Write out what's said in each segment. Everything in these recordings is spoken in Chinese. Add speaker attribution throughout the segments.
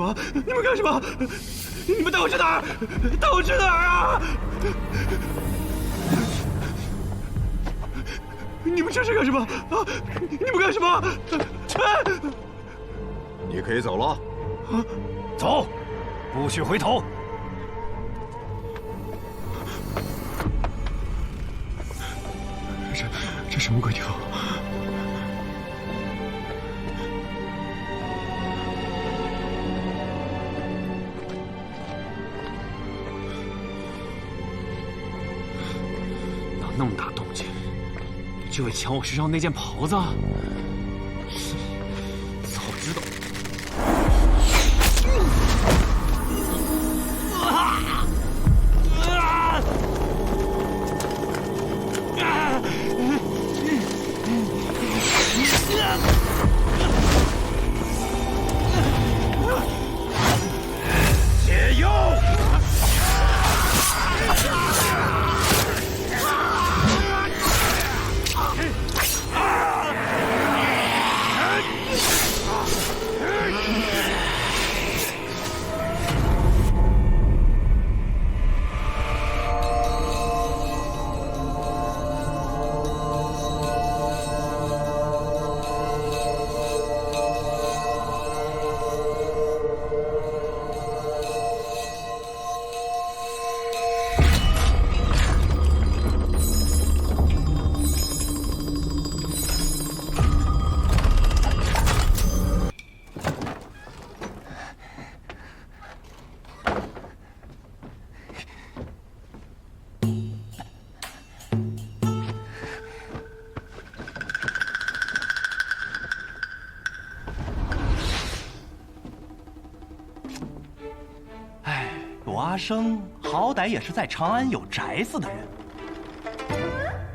Speaker 1: 么？你们干什么？你们带我去哪儿？带我去哪儿啊？你们这是干什么？啊！你们干什么？
Speaker 2: 你可以走了。
Speaker 3: 啊，走，不许回头。
Speaker 1: 这什么鬼地方？
Speaker 3: 闹那么大动静，就为抢我身上那件袍子？早知道。
Speaker 2: 解忧！
Speaker 4: 罗阿生好歹也是在长安有宅子的人，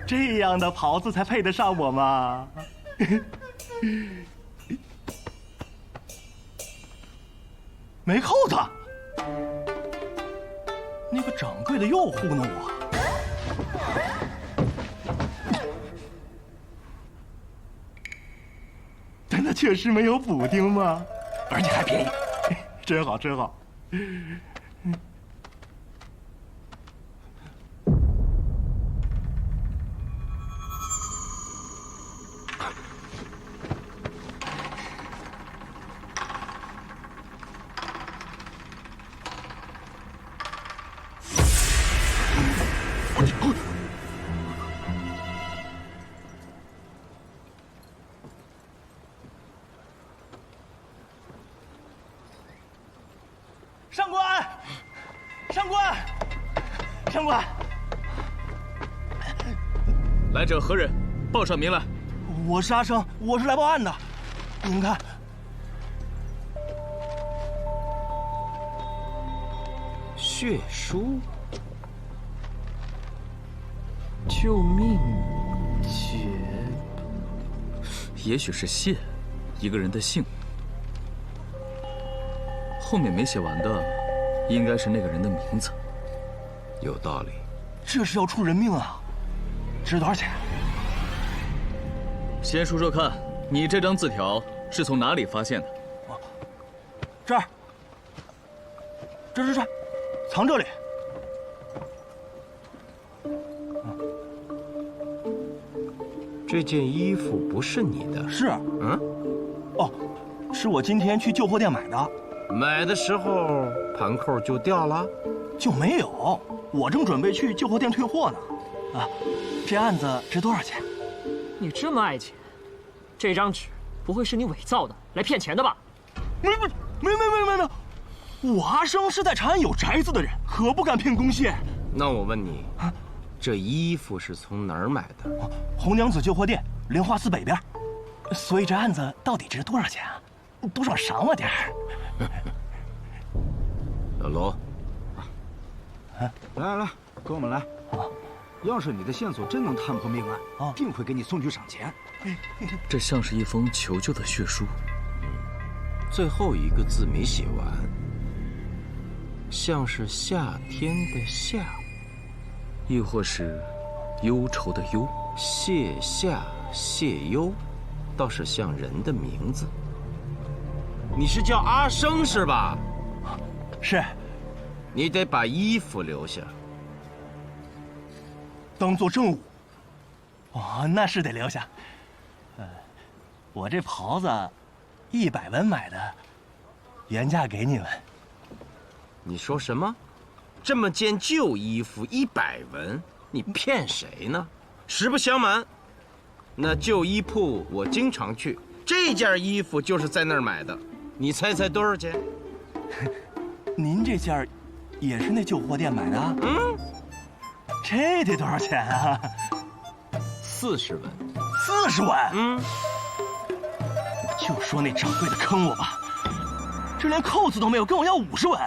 Speaker 4: 这样的袍子才配得上我嘛。没扣子，那个掌柜的又糊弄我。但它确实没有补丁嘛，而且还便宜，真好真好。 上官，上官，上官！
Speaker 5: 来者何人？报上名来。
Speaker 4: 我是阿生，我是来报案的。您看，
Speaker 3: 血书，救命诀，
Speaker 5: 也许是谢，一个人的姓。 后面没写完的，应该是那个人的名字。
Speaker 2: 有道理。
Speaker 4: 这是要出人命啊！值多少钱？
Speaker 5: 先说说看，你这张字条是从哪里发现的？
Speaker 4: 这儿，这，藏这里。
Speaker 6: 这件衣服不是你的？
Speaker 4: 是。哦，是我今天去旧货店买的。
Speaker 6: 买的时候盘扣就掉了，
Speaker 4: 就没有。我正准备去旧货店退货呢。啊，这案子值多少钱？
Speaker 7: 你这么爱钱，这张纸不会是你伪造的来骗钱的吧？
Speaker 4: 没，我阿生是在长安有宅子的人，可不敢骗公谢。
Speaker 6: 那我问你，这衣服是从哪儿买的？
Speaker 4: 红娘子旧货店，莲花寺北边。所以这案子到底值多少钱啊？多少赏我点儿。
Speaker 6: 老罗，
Speaker 8: 来，跟我们来。要是你的线索真能探破命案，定会给你送去赏钱。
Speaker 5: 这像是一封求救的血书。
Speaker 6: 最后一个字没写完，像是夏天的夏，
Speaker 5: 亦或是忧愁的忧。
Speaker 6: 谢夏谢忧，倒是像人的名字。你是叫阿生是吧？
Speaker 4: 是，
Speaker 6: 你得把衣服留下。
Speaker 4: 当做证物。哦，那是得留下。我这袍子100文买的，原价给你们。
Speaker 6: 你说什么？这么件旧衣服100文，你骗谁呢？实不相瞒，那旧衣铺我经常去，这件衣服就是在那儿买的。你猜猜多少钱？
Speaker 4: 您这件也是那旧货店买的？
Speaker 6: 嗯，
Speaker 4: 这得多少钱啊
Speaker 6: 40文。
Speaker 4: 40文？
Speaker 6: 嗯，
Speaker 4: 我就说那掌柜的坑我吧，这连扣子都没有，跟我要50文。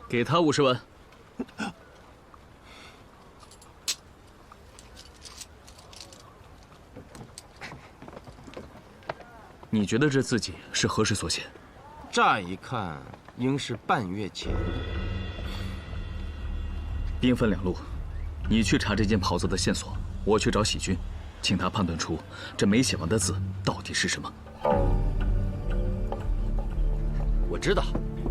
Speaker 5: 给他50文。你觉得这字迹是何时所写？
Speaker 6: 乍一看，应是半月前。
Speaker 5: 兵分两路，你去查这件袍子的线索，我去找喜军，请他判断出这没写完的字到底是什么。
Speaker 9: 我知道，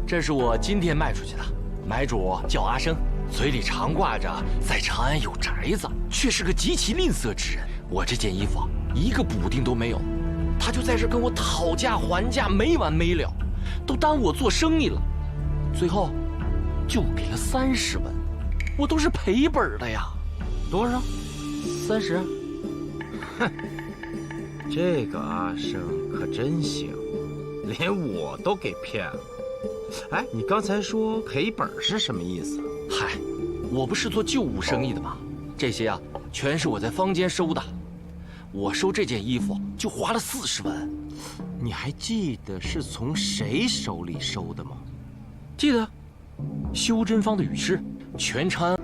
Speaker 9: 这是我今天卖出去的，买主叫阿生，嘴里常挂着在长安有宅子，却是个极其吝啬之人。我这件衣服一个补丁都没有，他就在这跟我讨价还价，没完没了，都耽误我做生意了。最后就给了30文，我都是赔本的呀。
Speaker 6: 多少
Speaker 9: ？30。
Speaker 6: 哼，这个阿生可真行，连我都给骗了。哎，你刚才说赔本是什么意思？
Speaker 9: 嗨，我不是做旧物生意的吗？这些啊，全是我在坊间收的。我收这件衣服就花了40文。
Speaker 6: 你还记得是从谁手里收的吗？
Speaker 9: 记得，修真坊的羽师，全长安。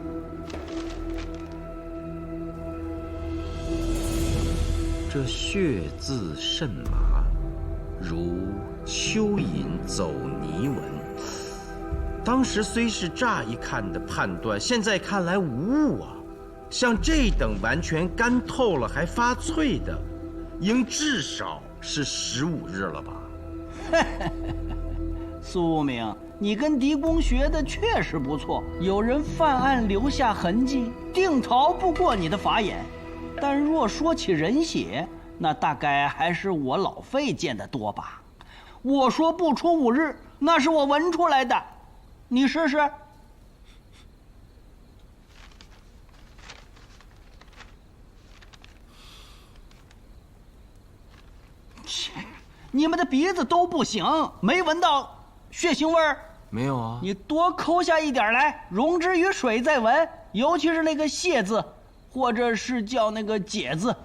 Speaker 6: 这血字甚麻，如蚯蚓走泥纹。当时虽是乍一看的判断，现在看来无误啊。像这等完全干透了还发脆的，应至少是15日了吧？
Speaker 10: 苏明，你跟狄公学的确实不错，有人犯案留下痕迹，定逃不过你的法眼。但若说起人血，那大概还是我老费见得多吧。我说不出5日，那是我闻出来的，你试试。切，你们的鼻子都不行，没闻到血腥味儿？
Speaker 6: 没有啊。
Speaker 10: 你多抠下一点来，溶之于水再闻，尤其是那个蟹字，或者是叫那个解字。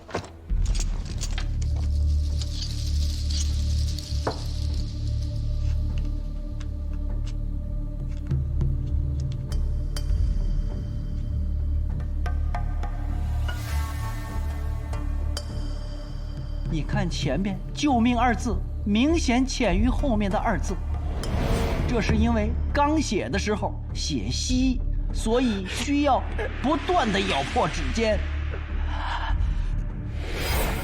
Speaker 10: 你看前边“救命”2字，明显浅于后面的2字。这是因为刚写的时候写稀，所以需要不断的咬破指尖。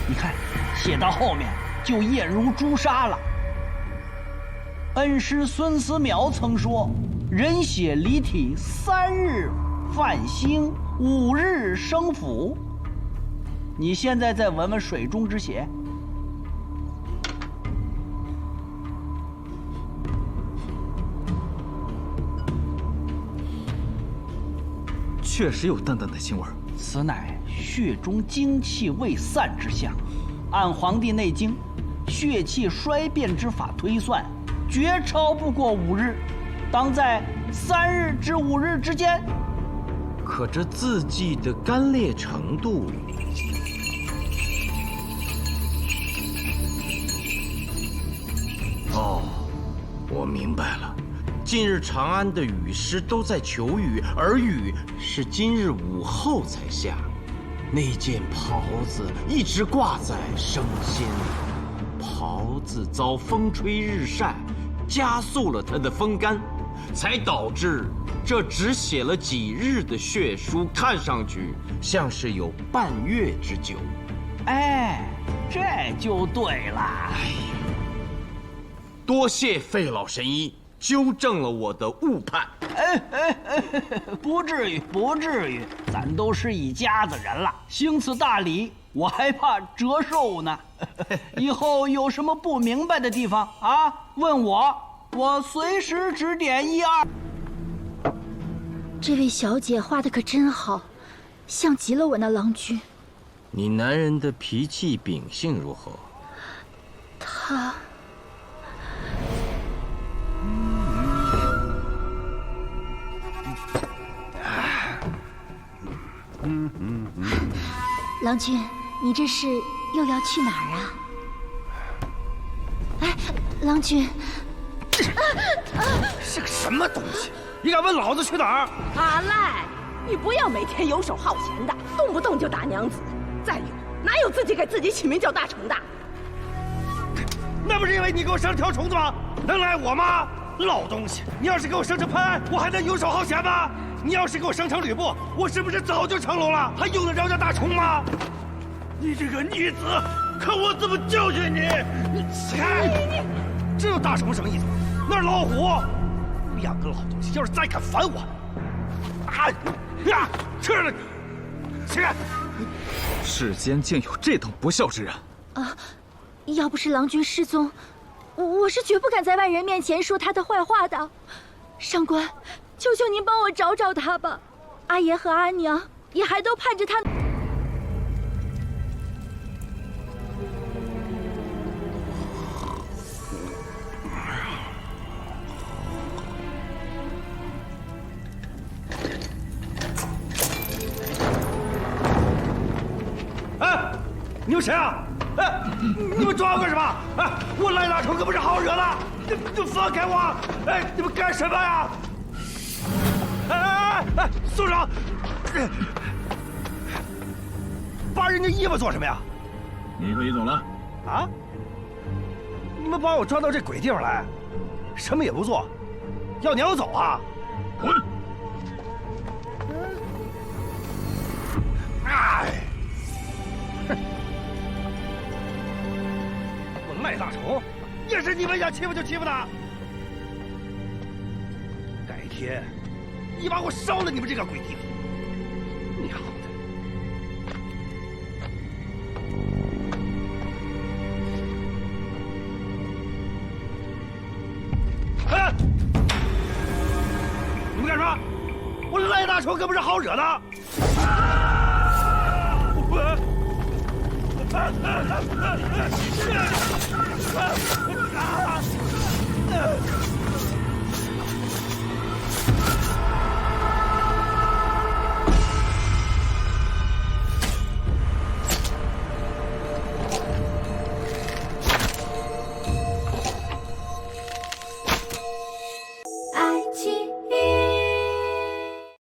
Speaker 10: 你看，写到后面就艳如朱砂了。恩师孙思邈曾说：“人血离体3日泛腥，5日生腐。”你现在再闻闻水中之血。
Speaker 5: 确实有淡淡的腥味，
Speaker 10: 此乃血中精气未散之象。按《黄帝内经》血气衰变之法推算，绝超不过5日，当在3日至5日之间。
Speaker 6: 可这字迹的干裂程度，哦，我明白了。近日长安的雨师都在求雨，而雨是今日午后才下。那件袍子一直挂在生鲜，袍子遭风吹日晒，加速了它的风干，才导致这只写了几日的血书，看上去像是有半月之久。
Speaker 10: 哎，这就对了。哎呀，
Speaker 6: 多谢费老神医纠正了我的误判。
Speaker 10: 不至于，不至于，咱都是一家子人了，行此大礼，我还怕折寿呢。以后有什么不明白的地方啊，问我，我随时指点一二。
Speaker 11: 这位小姐画的可真好，像极了我那郎君。
Speaker 6: 你男人的脾气秉性如何？
Speaker 11: 他。郎君，你这是又要去哪儿啊？哎，郎君，
Speaker 1: 是个什么东西？你敢问老子去哪儿？
Speaker 12: 阿赖，你不要每天游手好闲的，动不动就打娘子。再有，哪有自己给自己起名叫大成的？
Speaker 1: 那不是因为你给我生条虫子吗？能赖我吗？老东西，你要是给我生成潘安，我还能游手好闲吗？你要是给我生成吕布，我是不是早就成龙了？还用得着叫大虫吗？你这个逆子，看我怎么教训你！你起开！这有大虫什么意思？那是老虎！两个老东西，要是再敢烦我，啊呀，吃了！起开！
Speaker 5: 世间竟有这等不孝之人！
Speaker 11: 啊，要不是郎君失踪，我是绝不敢在外人面前说他的坏话的。上官，求求您帮我找找他吧，阿爷和阿娘也还都盼着他。
Speaker 1: 哎，你们谁啊？哎，你们抓我干什么？哎，我赖大成可不是好惹的，你们放开我！哎，你们干什么呀？哎，宋长，扒人家衣服做什么呀？
Speaker 3: 你可以走了。
Speaker 1: 啊？你们把我抓到这鬼地方来，什么也不做，要撵我走啊？
Speaker 3: 滚！
Speaker 1: 哎，哼！我赖大成也是你们想欺负就欺负的。改天一把火烧了你们这个鬼地方！娘的！哎，你们干什么？我赖大成可不是好惹的！我。